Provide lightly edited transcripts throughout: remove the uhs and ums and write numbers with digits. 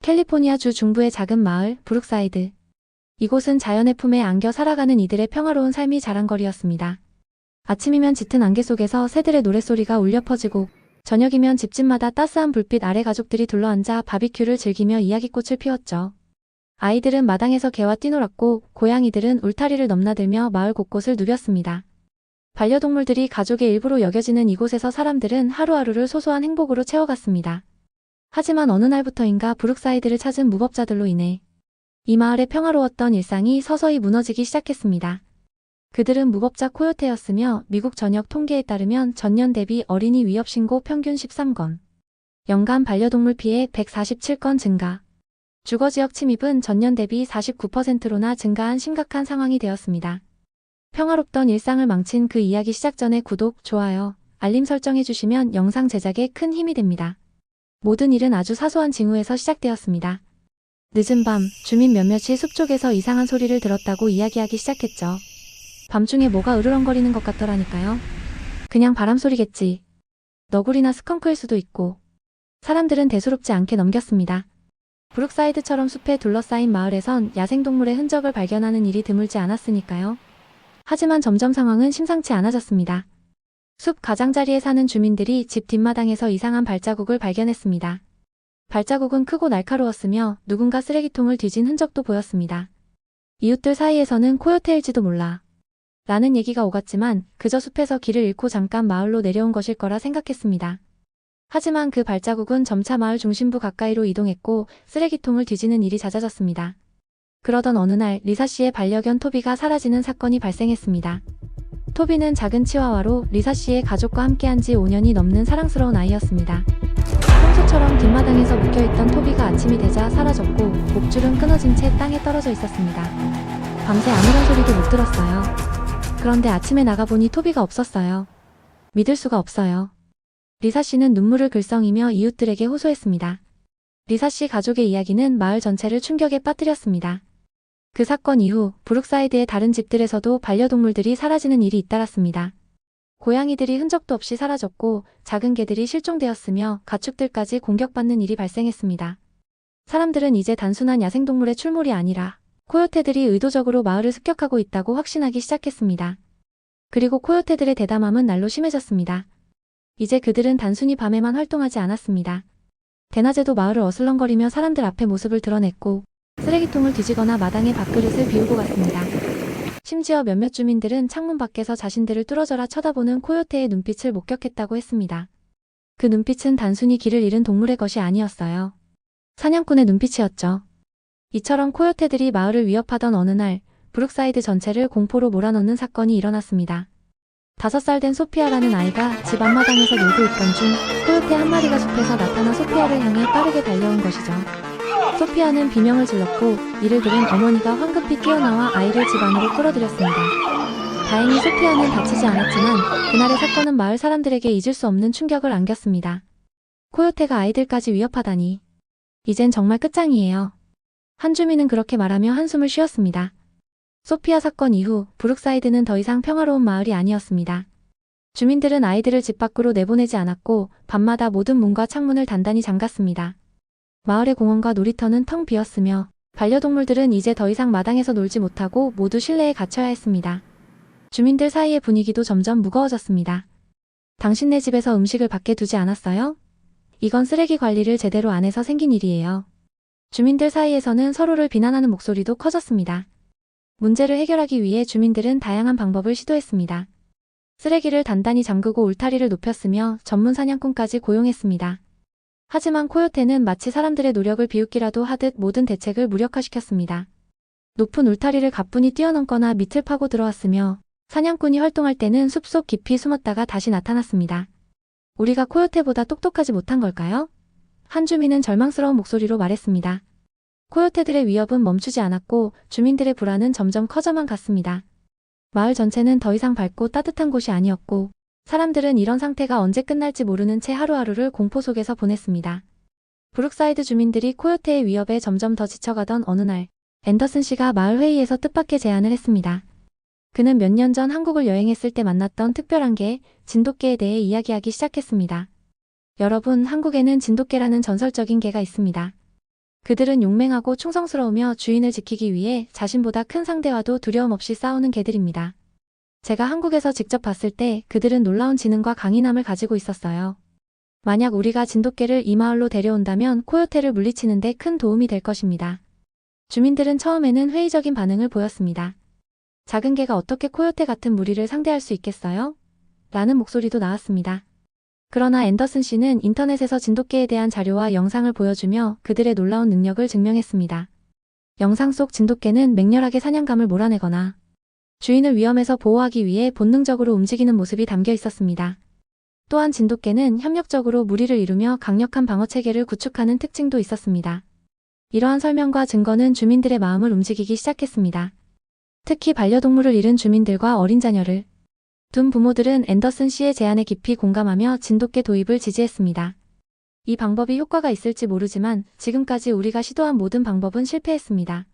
캘리포니아주 중부의 작은 마을, 브룩사이드. 이곳은 자연의 품에 안겨 살아가는 이들의 평화로운 삶이 자랑거리였습니다. 아침이면 짙은 안개 속에서 새들의 노랫소리가 울려 퍼지고, 저녁이면 집집마다 따스한 불빛 아래 가족들이 둘러앉아 바비큐를 즐기며 이야기꽃을 피웠죠. 아이들은 마당에서 개와 뛰놀았고, 고양이들은 울타리를 넘나들며 마을 곳곳을 누볐습니다. 반려동물들이 가족의 일부로 여겨지는 이곳에서 사람들은 하루하루를 소소한 행복으로 채워갔습니다. 하지만 어느 날부터인가 브룩사이드를 찾은 무법자들로 인해 이 마을의 평화로웠던 일상이 서서히 무너지기 시작했습니다. 그들은 무법자 코요테였으며 미국 전역 통계에 따르면 전년 대비 어린이 위협 신고 평균 13건, 연간 반려동물 피해 147건 증가, 주거지역 침입은 전년 대비 49%로나 증가한 심각한 상황이 되었습니다. 평화롭던 일상을 망친 그 이야기 시작 전에 구독, 좋아요, 알림 설정해주시면 영상 제작에 큰 힘이 됩니다. 모든 일은 아주 사소한 징후에서 시작되었습니다. 늦은 밤, 주민 몇몇이 숲 쪽에서 이상한 소리를 들었다고 이야기하기 시작했죠. 밤중에 뭐가 으르렁거리는 것 같더라니까요. 그냥 바람소리겠지. 너구리나 스컹크일 수도 있고. 사람들은 대수롭지 않게 넘겼습니다. 브룩사이드처럼 숲에 둘러싸인 마을에선 야생동물의 흔적을 발견하는 일이 드물지 않았으니까요. 하지만 점점 상황은 심상치 않아졌습니다. 숲 가장자리에 사는 주민들이 집 뒷마당에서 이상한 발자국을 발견했습니다. 발자국은 크고 날카로웠으며 누군가 쓰레기통을 뒤진 흔적도 보였습니다. 이웃들 사이에서는 코요테일지도 몰라 라는 얘기가 오갔지만 그저 숲에서 길을 잃고 잠깐 마을로 내려온 것일 거라 생각했습니다. 하지만 그 발자국은 점차 마을 중심부 가까이로 이동했고 쓰레기통을 뒤지는 일이 잦아졌습니다. 그러던 어느 날 리사 씨의 반려견 토비가 사라지는 사건이 발생했습니다. 토비는 작은 치와와로 리사 씨의 가족과 함께한 지 5년이 넘는 사랑스러운 아이였습니다. 평소처럼 뒷마당에서 묵혀있던 토비가 아침이 되자 사라졌고 목줄은 끊어진 채 땅에 떨어져 있었습니다. 밤새 아무런 소리도 못 들었어요. 그런데 아침에 나가보니 토비가 없었어요. 믿을 수가 없어요. 리사 씨는 눈물을 글썽이며 이웃들에게 호소했습니다. 리사 씨 가족의 이야기는 마을 전체를 충격에 빠뜨렸습니다. 그 사건 이후 브룩사이드의 다른 집들에서도 반려동물들이 사라지는 일이 잇따랐습니다. 고양이들이 흔적도 없이 사라졌고 작은 개들이 실종되었으며 가축들까지 공격받는 일이 발생했습니다. 사람들은 이제 단순한 야생동물의 출몰이 아니라 코요테들이 의도적으로 마을을 습격하고 있다고 확신하기 시작했습니다. 그리고 코요테들의 대담함은 날로 심해졌습니다. 이제 그들은 단순히 밤에만 활동하지 않았습니다. 대낮에도 마을을 어슬렁거리며 사람들 앞에 모습을 드러냈고 쓰레기통을 뒤지거나 마당에 밥그릇을 비우고 갔습니다. 심지어 몇몇 주민들은 창문 밖에서 자신들을 뚫어져라 쳐다보는 코요테의 눈빛을 목격했다고 했습니다. 그 눈빛은 단순히 길을 잃은 동물의 것이 아니었어요. 사냥꾼의 눈빛이었죠. 이처럼 코요테들이 마을을 위협하던 어느 날 브룩사이드 전체를 공포로 몰아넣는 사건이 일어났습니다. 5살 된 소피아라는 아이가 집 앞마당에서 놀고 있던 중 코요테 한 마리가 숲에서 나타나 소피아를 향해 빠르게 달려온 것이죠. 소피아는 비명을 질렀고 이를 들은 어머니가 황급히 뛰어나와 아이를 집 안으로 끌어들였습니다. 다행히 소피아는 다치지 않았지만 그날의 사건은 마을 사람들에게 잊을 수 없는 충격을 안겼습니다. 코요테가 아이들까지 위협하다니. 이젠 정말 끝장이에요. 한 주민은 그렇게 말하며 한숨을 쉬었습니다. 소피아 사건 이후 브룩사이드는 더 이상 평화로운 마을이 아니었습니다. 주민들은 아이들을 집 밖으로 내보내지 않았고 밤마다 모든 문과 창문을 단단히 잠갔습니다. 마을의 공원과 놀이터는 텅 비었으며 반려동물들은 이제 더 이상 마당에서 놀지 못하고 모두 실내에 갇혀야 했습니다. 주민들 사이의 분위기도 점점 무거워졌습니다. 당신네 집에서 음식을 밖에 두지 않았어요? 이건 쓰레기 관리를 제대로 안 해서 생긴 일이에요. 주민들 사이에서는 서로를 비난하는 목소리도 커졌습니다. 문제를 해결하기 위해 주민들은 다양한 방법을 시도했습니다. 쓰레기를 단단히 잠그고 울타리를 높였으며 전문 사냥꾼까지 고용했습니다. 하지만 코요테는 마치 사람들의 노력을 비웃기라도 하듯 모든 대책을 무력화시켰습니다. 높은 울타리를 가뿐히 뛰어넘거나 밑을 파고 들어왔으며 사냥꾼이 활동할 때는 숲속 깊이 숨었다가 다시 나타났습니다. 우리가 코요테보다 똑똑하지 못한 걸까요? 한 주민은 절망스러운 목소리로 말했습니다. 코요테들의 위협은 멈추지 않았고 주민들의 불안은 점점 커져만 갔습니다. 마을 전체는 더 이상 밝고 따뜻한 곳이 아니었고 사람들은 이런 상태가 언제 끝날지 모르는 채 하루하루를 공포 속에서 보냈습니다. 브룩사이드 주민들이 코요테의 위협에 점점 더 지쳐가던 어느 날 앤더슨 씨가 마을 회의에서 뜻밖의 제안을 했습니다. 그는 몇 년 전 한국을 여행했을 때 만났던 특별한 개, 진돗개에 대해 이야기하기 시작했습니다. 여러분, 한국에는 진돗개라는 전설적인 개가 있습니다. 그들은 용맹하고 충성스러우며 주인을 지키기 위해 자신보다 큰 상대와도 두려움 없이 싸우는 개들입니다. 제가 한국에서 직접 봤을 때 그들은 놀라운 지능과 강인함을 가지고 있었어요. 만약 우리가 진돗개를 이 마을로 데려온다면 코요테를 물리치는 데 큰 도움이 될 것입니다. 주민들은 처음에는 회의적인 반응을 보였습니다. 작은 개가 어떻게 코요테 같은 무리를 상대할 수 있겠어요? 라는 목소리도 나왔습니다. 그러나 앤더슨 씨는 인터넷에서 진돗개에 대한 자료와 영상을 보여주며 그들의 놀라운 능력을 증명했습니다. 영상 속 진돗개는 맹렬하게 사냥감을 몰아내거나 주인을 위험에서 보호하기 위해 본능적으로 움직이는 모습이 담겨 있었습니다. 또한 진돗개는 협력적으로 무리를 이루며 강력한 방어체계를 구축하는 특징도 있었습니다. 이러한 설명과 증거는 주민들의 마음을 움직이기 시작했습니다. 특히 반려동물을 잃은 주민들과 어린 자녀를 둔 부모들은 앤더슨 씨의 제안에 깊이 공감하며 진돗개 도입을 지지했습니다. 이 방법이 효과가 있을지 모르지만 지금까지 우리가 시도한 모든 방법은 실패했습니다.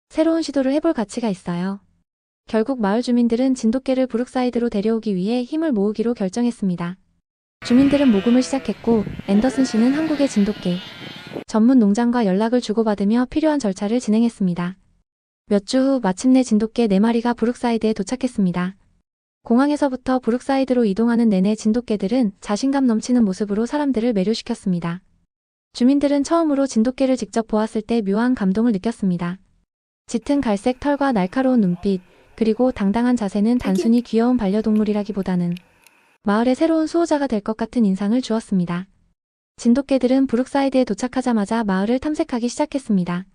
새로운 시도를 해볼 가치가 있어요. 결국 마을 주민들은 진돗개를 브룩사이드로 데려오기 위해 힘을 모으기로 결정했습니다. 주민들은 모금을 시작했고 앤더슨 씨는 한국의 진돗개 전문 농장과 연락을 주고받으며 필요한 절차를 진행했습니다. 몇 주 후 마침내 진돗개 4마리가 브룩사이드에 도착했습니다. 공항에서부터 브룩사이드로 이동하는 내내 진돗개들은 자신감 넘치는 모습으로 사람들을 매료시켰습니다. 주민들은 처음으로 진돗개를 직접 보았을 때 묘한 감동을 느꼈습니다. 짙은 갈색 털과 날카로운 눈빛, 그리고 당당한 자세는 단순히 귀여운 반려동물이라기보다는 마을의 새로운 수호자가 될 것 같은 인상을 주었습니다. 진돗개들은 브룩사이드에 도착하자마자 마을을 탐색하기 시작했습니다.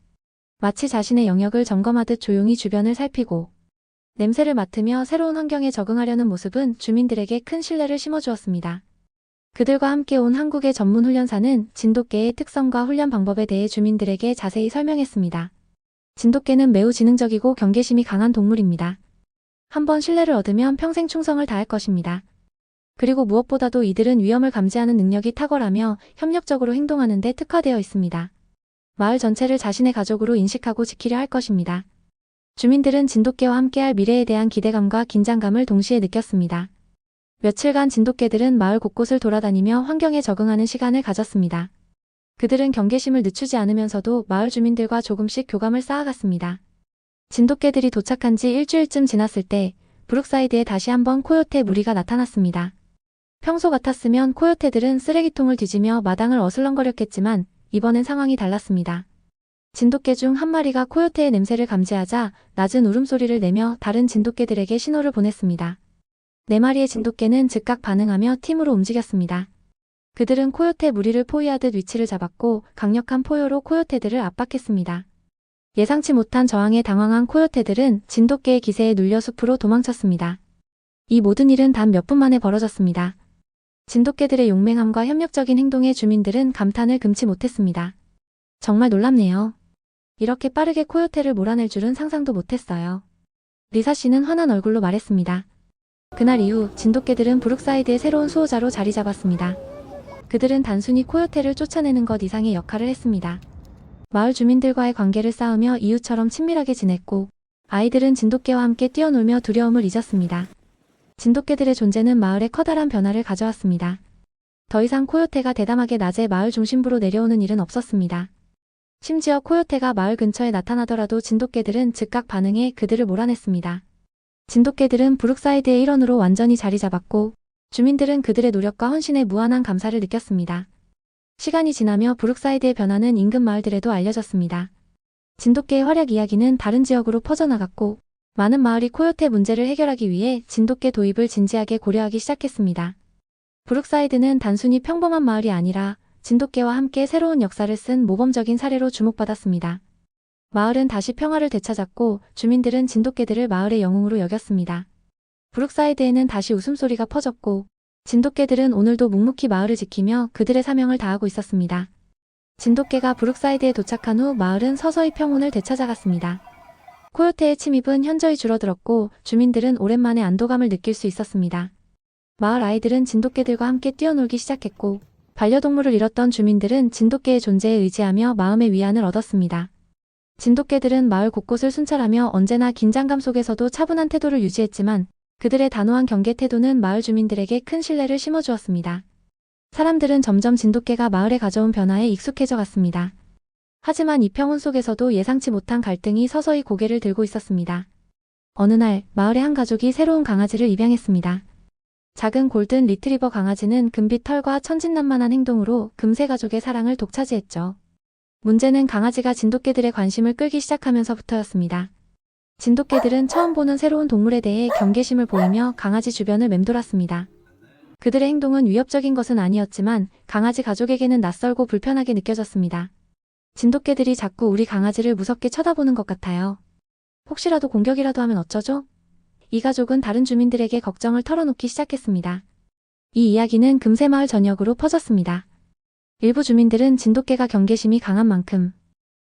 마치 자신의 영역을 점검하듯 조용히 주변을 살피고 냄새를 맡으며 새로운 환경에 적응하려는 모습은 주민들에게 큰 신뢰를 심어주었습니다. 그들과 함께 온 한국의 전문 훈련사는 진돗개의 특성과 훈련 방법에 대해 주민들에게 자세히 설명했습니다. 진돗개는 매우 지능적이고 경계심이 강한 동물입니다. 한번 신뢰를 얻으면 평생 충성을 다할 것입니다. 그리고 무엇보다도 이들은 위험을 감지하는 능력이 탁월하며 협력적으로 행동하는 데 특화되어 있습니다. 마을 전체를 자신의 가족으로 인식하고 지키려 할 것입니다. 주민들은 진돗개와 함께할 미래에 대한 기대감과 긴장감을 동시에 느꼈습니다. 며칠간 진돗개들은 마을 곳곳을 돌아다니며 환경에 적응하는 시간을 가졌습니다. 그들은 경계심을 늦추지 않으면서도 마을 주민들과 조금씩 교감을 쌓아갔습니다. 진돗개들이 도착한 지 일주일쯤 지났을 때 브룩사이드에 다시 한번 코요테 무리가 나타났습니다. 평소 같았으면 코요테들은 쓰레기통을 뒤지며 마당을 어슬렁거렸겠지만 이번엔 상황이 달랐습니다. 진돗개 중 한 마리가 코요테의 냄새를 감지하자 낮은 울음소리를 내며 다른 진돗개들에게 신호를 보냈습니다. 4마리의 진돗개는 즉각 반응하며 팀으로 움직였습니다. 그들은 코요테 무리를 포위하듯 위치를 잡았고 강력한 포효로 코요테들을 압박했습니다. 예상치 못한 저항에 당황한 코요테들은 진돗개의 기세에 눌려 숲으로 도망쳤습니다. 이 모든 일은 단 몇 분 만에 벌어졌습니다. 진돗개들의 용맹함과 협력적인 행동에 주민들은 감탄을 금치 못했습니다. 정말 놀랍네요. 이렇게 빠르게 코요테를 몰아낼 줄은 상상도 못했어요. 리사 씨는 환한 얼굴로 말했습니다. 그날 이후 진돗개들은 브룩사이드의 새로운 수호자로 자리 잡았습니다. 그들은 단순히 코요테를 쫓아내는 것 이상의 역할을 했습니다. 마을 주민들과의 관계를 쌓으며 이웃처럼 친밀하게 지냈고 아이들은 진돗개와 함께 뛰어놀며 두려움을 잊었습니다. 진돗개들의 존재는 마을에 커다란 변화를 가져왔습니다. 더 이상 코요테가 대담하게 낮에 마을 중심부로 내려오는 일은 없었습니다. 심지어 코요테가 마을 근처에 나타나더라도 진돗개들은 즉각 반응해 그들을 몰아냈습니다. 진돗개들은 브룩사이드의 일원으로 완전히 자리 잡았고 주민들은 그들의 노력과 헌신에 무한한 감사를 느꼈습니다. 시간이 지나며 브룩사이드의 변화는 인근 마을들에도 알려졌습니다. 진돗개의 활약 이야기는 다른 지역으로 퍼져나갔고 많은 마을이 코요테 문제를 해결하기 위해 진돗개 도입을 진지하게 고려하기 시작했습니다. 브룩사이드는 단순히 평범한 마을이 아니라 진돗개와 함께 새로운 역사를 쓴 모범적인 사례로 주목받았습니다. 마을은 다시 평화를 되찾았고 주민들은 진돗개들을 마을의 영웅으로 여겼습니다. 브룩사이드에는 다시 웃음소리가 퍼졌고 진돗개들은 오늘도 묵묵히 마을을 지키며 그들의 사명을 다하고 있었습니다. 진돗개가 브룩사이드에 도착한 후 마을은 서서히 평온을 되찾아갔습니다. 코요테의 침입은 현저히 줄어들었고 주민들은 오랜만에 안도감을 느낄 수 있었습니다. 마을 아이들은 진돗개들과 함께 뛰어놀기 시작했고 반려동물을 잃었던 주민들은 진돗개의 존재에 의지하며 마음의 위안을 얻었습니다. 진돗개들은 마을 곳곳을 순찰하며 언제나 긴장감 속에서도 차분한 태도를 유지했지만 그들의 단호한 경계 태도는 마을 주민들에게 큰 신뢰를 심어주었습니다. 사람들은 점점 진돗개가 마을에 가져온 변화에 익숙해져 갔습니다. 하지만 이 평온 속에서도 예상치 못한 갈등이 서서히 고개를 들고 있었습니다. 어느 날 마을의 한 가족이 새로운 강아지를 입양했습니다. 작은 골든 리트리버 강아지는 금빛 털과 천진난만한 행동으로 금세 가족의 사랑을 독차지했죠. 문제는 강아지가 진돗개들의 관심을 끌기 시작하면서부터였습니다. 진돗개들은 처음 보는 새로운 동물에 대해 경계심을 보이며 강아지 주변을 맴돌았습니다. 그들의 행동은 위협적인 것은 아니었지만 강아지 가족에게는 낯설고 불편하게 느껴졌습니다. 진돗개들이 자꾸 우리 강아지를 무섭게 쳐다보는 것 같아요. 혹시라도 공격이라도 하면 어쩌죠? 이 가족은 다른 주민들에게 걱정을 털어놓기 시작했습니다. 이 이야기는 금세 마을 전역으로 퍼졌습니다. 일부 주민들은 진돗개가 경계심이 강한 만큼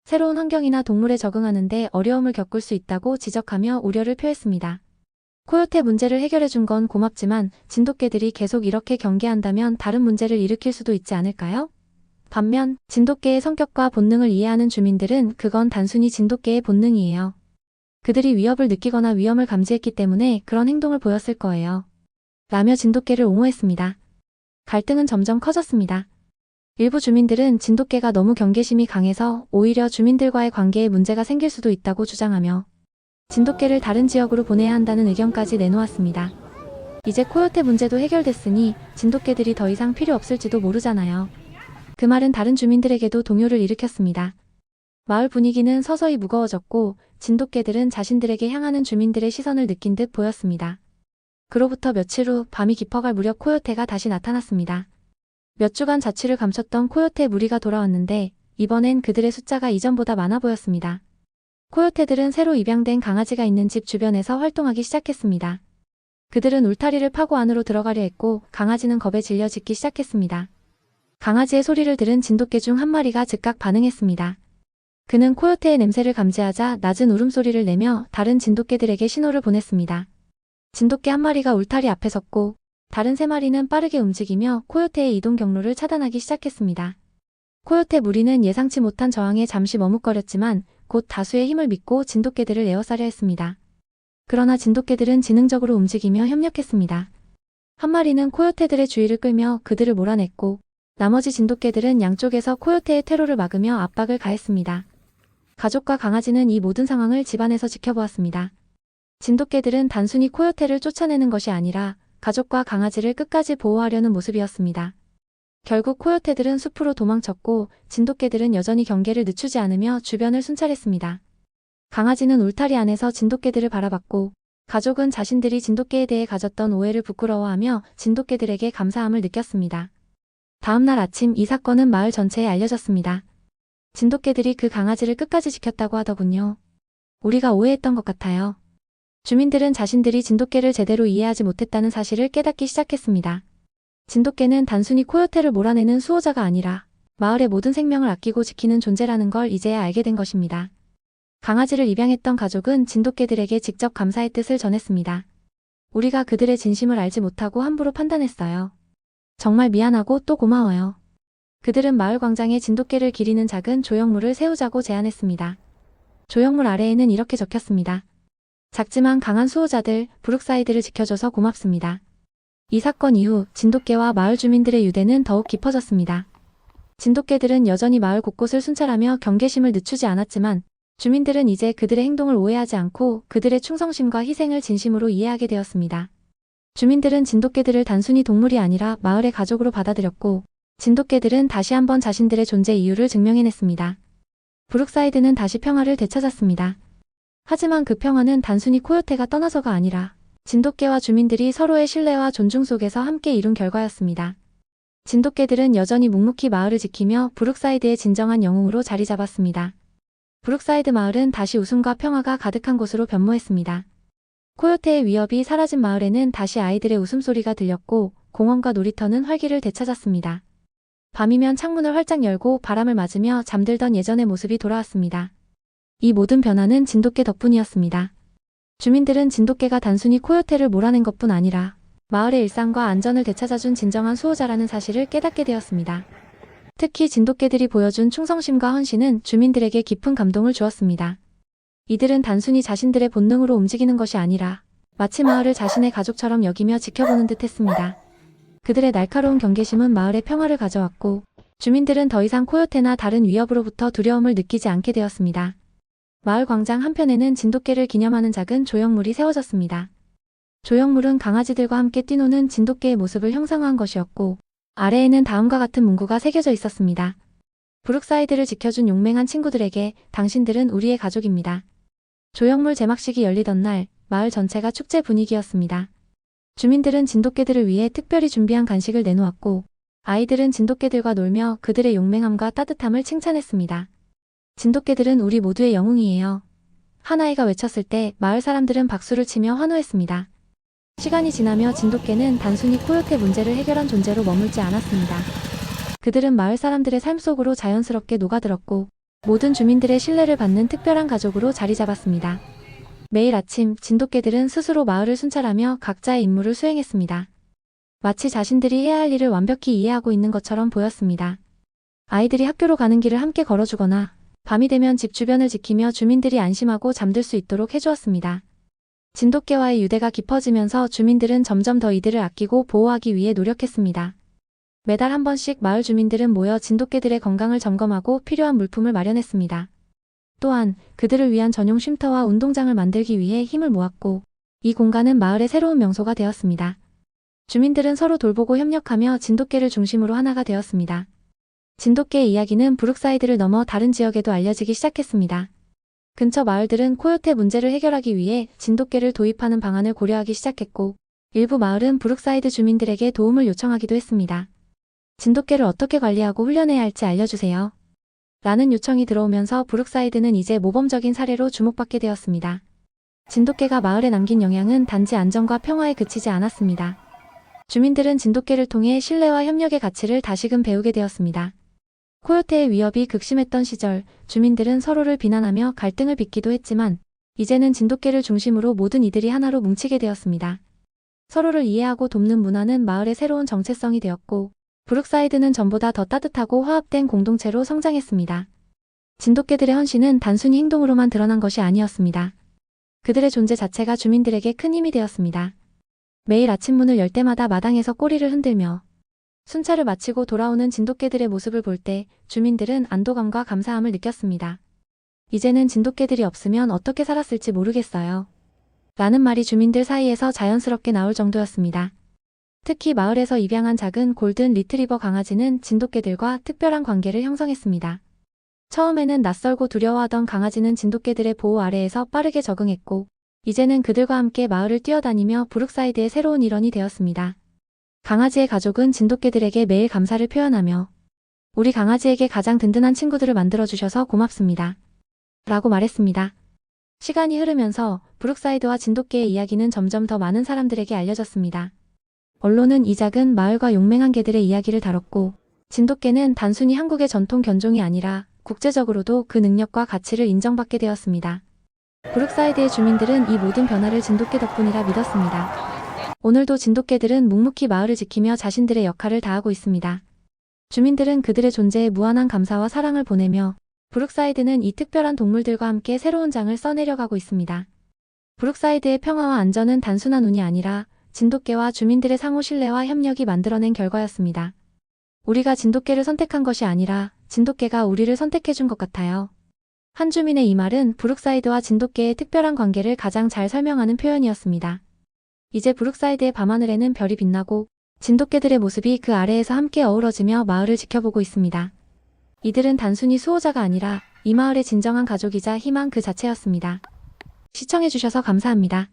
새로운 환경이나 동물에 적응하는데 어려움을 겪을 수 있다고 지적하며 우려를 표했습니다. 코요테 문제를 해결해준 건 고맙지만 진돗개들이 계속 이렇게 경계한다면 다른 문제를 일으킬 수도 있지 않을까요? 반면 진돗개의 성격과 본능을 이해하는 주민들은 그건 단순히 진돗개의 본능이에요. 그들이 위협을 느끼거나 위험을 감지했기 때문에 그런 행동을 보였을 거예요. 라며 진돗개를 옹호했습니다. 갈등은 점점 커졌습니다. 일부 주민들은 진돗개가 너무 경계심이 강해서 오히려 주민들과의 관계에 문제가 생길 수도 있다고 주장하며 진돗개를 다른 지역으로 보내야 한다는 의견까지 내놓았습니다. 이제 코요테 문제도 해결됐으니 진돗개들이 더 이상 필요 없을지도 모르잖아요. 그 말은 다른 주민들에게도 동요를 일으켰습니다. 마을 분위기는 서서히 무거워졌고 진돗개들은 자신들에게 향하는 주민들의 시선을 느낀 듯 보였습니다. 그로부터 며칠 후 밤이 깊어갈 무렵 코요테가 다시 나타났습니다. 몇 주간 자취를 감췄던 코요테 무리가 돌아왔는데 이번엔 그들의 숫자가 이전보다 많아 보였습니다. 코요테들은 새로 입양된 강아지가 있는 집 주변에서 활동하기 시작했습니다. 그들은 울타리를 파고 안으로 들어가려 했고 강아지는 겁에 질려 짖기 시작했습니다. 강아지의 소리를 들은 진돗개 중 한 마리가 즉각 반응했습니다. 그는 코요테의 냄새를 감지하자 낮은 울음소리를 내며 다른 진돗개들에게 신호를 보냈습니다. 진돗개 한 마리가 울타리 앞에 섰고 다른 세 마리는 빠르게 움직이며 코요테의 이동 경로를 차단하기 시작했습니다. 코요테 무리는 예상치 못한 저항에 잠시 머뭇거렸지만 곧 다수의 힘을 믿고 진돗개들을 에워싸려 했습니다. 그러나 진돗개들은 지능적으로 움직이며 협력했습니다. 한 마리는 코요테들의 주의를 끌며 그들을 몰아냈고 나머지 진돗개들은 양쪽에서 코요테의 퇴로를 막으며 압박을 가했습니다. 가족과 강아지는 이 모든 상황을 집안에서 지켜보았습니다. 진돗개들은 단순히 코요테를 쫓아내는 것이 아니라 가족과 강아지를 끝까지 보호하려는 모습이었습니다. 결국 코요테들은 숲으로 도망쳤고 진돗개들은 여전히 경계를 늦추지 않으며 주변을 순찰했습니다. 강아지는 울타리 안에서 진돗개들을 바라봤고 가족은 자신들이 진돗개에 대해 가졌던 오해를 부끄러워하며 진돗개들에게 감사함을 느꼈습니다. 다음 날 아침 이 사건은 마을 전체에 알려졌습니다. 진돗개들이 그 강아지를 끝까지 지켰다고 하더군요. 우리가 오해했던 것 같아요. 주민들은 자신들이 진돗개를 제대로 이해하지 못했다는 사실을 깨닫기 시작했습니다. 진돗개는 단순히 코요테를 몰아내는 수호자가 아니라 마을의 모든 생명을 아끼고 지키는 존재라는 걸 이제야 알게 된 것입니다. 강아지를 입양했던 가족은 진돗개들에게 직접 감사의 뜻을 전했습니다. 우리가 그들의 진심을 알지 못하고 함부로 판단했어요. 정말 미안하고 또 고마워요. 그들은 마을 광장에 진돗개를 기리는 작은 조형물을 세우자고 제안했습니다. 조형물 아래에는 이렇게 적혔습니다. 작지만 강한 수호자들, 브룩사이드를 지켜줘서 고맙습니다. 이 사건 이후 진돗개와 마을 주민들의 유대는 더욱 깊어졌습니다. 진돗개들은 여전히 마을 곳곳을 순찰하며 경계심을 늦추지 않았지만 주민들은 이제 그들의 행동을 오해하지 않고 그들의 충성심과 희생을 진심으로 이해하게 되었습니다. 주민들은 진돗개들을 단순히 동물이 아니라 마을의 가족으로 받아들였고 진돗개들은 다시 한번 자신들의 존재 이유를 증명해냈습니다. 브룩사이드는 다시 평화를 되찾았습니다. 하지만 그 평화는 단순히 코요테가 떠나서가 아니라 진돗개와 주민들이 서로의 신뢰와 존중 속에서 함께 이룬 결과였습니다. 진돗개들은 여전히 묵묵히 마을을 지키며 브룩사이드의 진정한 영웅으로 자리 잡았습니다. 브룩사이드 마을은 다시 웃음과 평화가 가득한 곳으로 변모했습니다. 코요테의 위협이 사라진 마을에는 다시 아이들의 웃음소리가 들렸고 공원과 놀이터는 활기를 되찾았습니다. 밤이면 창문을 활짝 열고 바람을 맞으며 잠들던 예전의 모습이 돌아왔습니다. 이 모든 변화는 진돗개 덕분이었습니다. 주민들은 진돗개가 단순히 코요테를 몰아낸 것뿐 아니라 마을의 일상과 안전을 되찾아준 진정한 수호자라는 사실을 깨닫게 되었습니다. 특히 진돗개들이 보여준 충성심과 헌신은 주민들에게 깊은 감동을 주었습니다. 이들은 단순히 자신들의 본능으로 움직이는 것이 아니라 마치 마을을 자신의 가족처럼 여기며 지켜보는 듯 했습니다. 그들의 날카로운 경계심은 마을에 평화를 가져왔고 주민들은 더 이상 코요테나 다른 위협으로부터 두려움을 느끼지 않게 되었습니다. 마을 광장 한편에는 진돗개를 기념하는 작은 조형물이 세워졌습니다. 조형물은 강아지들과 함께 뛰노는 진돗개의 모습을 형상화한 것이었고, 아래에는 다음과 같은 문구가 새겨져 있었습니다. 브룩사이드를 지켜준 용맹한 친구들에게 당신들은 우리의 가족입니다. 조형물 제막식이 열리던 날, 마을 전체가 축제 분위기였습니다. 주민들은 진돗개들을 위해 특별히 준비한 간식을 내놓았고, 아이들은 진돗개들과 놀며 그들의 용맹함과 따뜻함을 칭찬했습니다. 진돗개들은 우리 모두의 영웅이에요. 한 아이가 외쳤을 때 마을 사람들은 박수를 치며 환호했습니다. 시간이 지나며 진돗개는 단순히 코요테 문제를 해결한 존재로 머물지 않았습니다. 그들은 마을 사람들의 삶 속으로 자연스럽게 녹아들었고, 모든 주민들의 신뢰를 받는 특별한 가족으로 자리 잡았습니다. 매일 아침 진돗개들은 스스로 마을을 순찰하며 각자의 임무를 수행했습니다. 마치 자신들이 해야 할 일을 완벽히 이해하고 있는 것처럼 보였습니다. 아이들이 학교로 가는 길을 함께 걸어주거나 밤이 되면 집 주변을 지키며 주민들이 안심하고 잠들 수 있도록 해주었습니다. 진돗개와의 유대가 깊어지면서 주민들은 점점 더 이들을 아끼고 보호하기 위해 노력했습니다. 매달 한 번씩 마을 주민들은 모여 진돗개들의 건강을 점검하고 필요한 물품을 마련했습니다. 또한 그들을 위한 전용 쉼터와 운동장을 만들기 위해 힘을 모았고, 이 공간은 마을의 새로운 명소가 되었습니다. 주민들은 서로 돌보고 협력하며 진돗개를 중심으로 하나가 되었습니다. 진돗개의 이야기는 브룩사이드를 넘어 다른 지역에도 알려지기 시작했습니다. 근처 마을들은 코요테 문제를 해결하기 위해 진돗개를 도입하는 방안을 고려하기 시작했고, 일부 마을은 브룩사이드 주민들에게 도움을 요청하기도 했습니다. 진돗개를 어떻게 관리하고 훈련해야 할지 알려주세요. 라는 요청이 들어오면서 브룩사이드는 이제 모범적인 사례로 주목받게 되었습니다. 진돗개가 마을에 남긴 영향은 단지 안정과 평화에 그치지 않았습니다. 주민들은 진돗개를 통해 신뢰와 협력의 가치를 다시금 배우게 되었습니다. 코요테의 위협이 극심했던 시절, 주민들은 서로를 비난하며 갈등을 빚기도 했지만, 이제는 진돗개를 중심으로 모든 이들이 하나로 뭉치게 되었습니다. 서로를 이해하고 돕는 문화는 마을의 새로운 정체성이 되었고, 브룩사이드는 전보다 더 따뜻하고 화합된 공동체로 성장했습니다. 진돗개들의 헌신은 단순히 행동으로만 드러난 것이 아니었습니다. 그들의 존재 자체가 주민들에게 큰 힘이 되었습니다. 매일 아침 문을 열 때마다 마당에서 꼬리를 흔들며 순찰을 마치고 돌아오는 진돗개들의 모습을 볼 때 주민들은 안도감과 감사함을 느꼈습니다. 이제는 진돗개들이 없으면 어떻게 살았을지 모르겠어요. 라는 말이 주민들 사이에서 자연스럽게 나올 정도였습니다. 특히 마을에서 입양한 작은 골든 리트리버 강아지는 진돗개들과 특별한 관계를 형성했습니다. 처음에는 낯설고 두려워하던 강아지는 진돗개들의 보호 아래에서 빠르게 적응했고, 이제는 그들과 함께 마을을 뛰어다니며 브룩사이드의 새로운 일원이 되었습니다. 강아지의 가족은 진돗개들에게 매일 감사를 표현하며 우리 강아지에게 가장 든든한 친구들을 만들어주셔서 고맙습니다. 라고 말했습니다. 시간이 흐르면서 브룩사이드와 진돗개의 이야기는 점점 더 많은 사람들에게 알려졌습니다. 언론은 이 작은 마을과 용맹한 개들의 이야기를 다뤘고, 진돗개는 단순히 한국의 전통 견종이 아니라 국제적으로도 그 능력과 가치를 인정받게 되었습니다. 브룩사이드의 주민들은 이 모든 변화를 진돗개 덕분이라 믿었습니다. 오늘도 진돗개들은 묵묵히 마을을 지키며 자신들의 역할을 다하고 있습니다. 주민들은 그들의 존재에 무한한 감사와 사랑을 보내며 브룩사이드는 이 특별한 동물들과 함께 새로운 장을 써내려가고 있습니다. 브룩사이드의 평화와 안전은 단순한 운이 아니라 진돗개와 주민들의 상호 신뢰와 협력이 만들어낸 결과였습니다. 우리가 진돗개를 선택한 것이 아니라 진돗개가 우리를 선택해준 것 같아요. 한 주민의 이 말은 브룩사이드와 진돗개의 특별한 관계를 가장 잘 설명하는 표현이었습니다. 이제 브룩사이드의 밤하늘에는 별이 빛나고 진돗개들의 모습이 그 아래에서 함께 어우러지며 마을을 지켜보고 있습니다. 이들은 단순히 수호자가 아니라 이 마을의 진정한 가족이자 희망 그 자체였습니다. 시청해주셔서 감사합니다.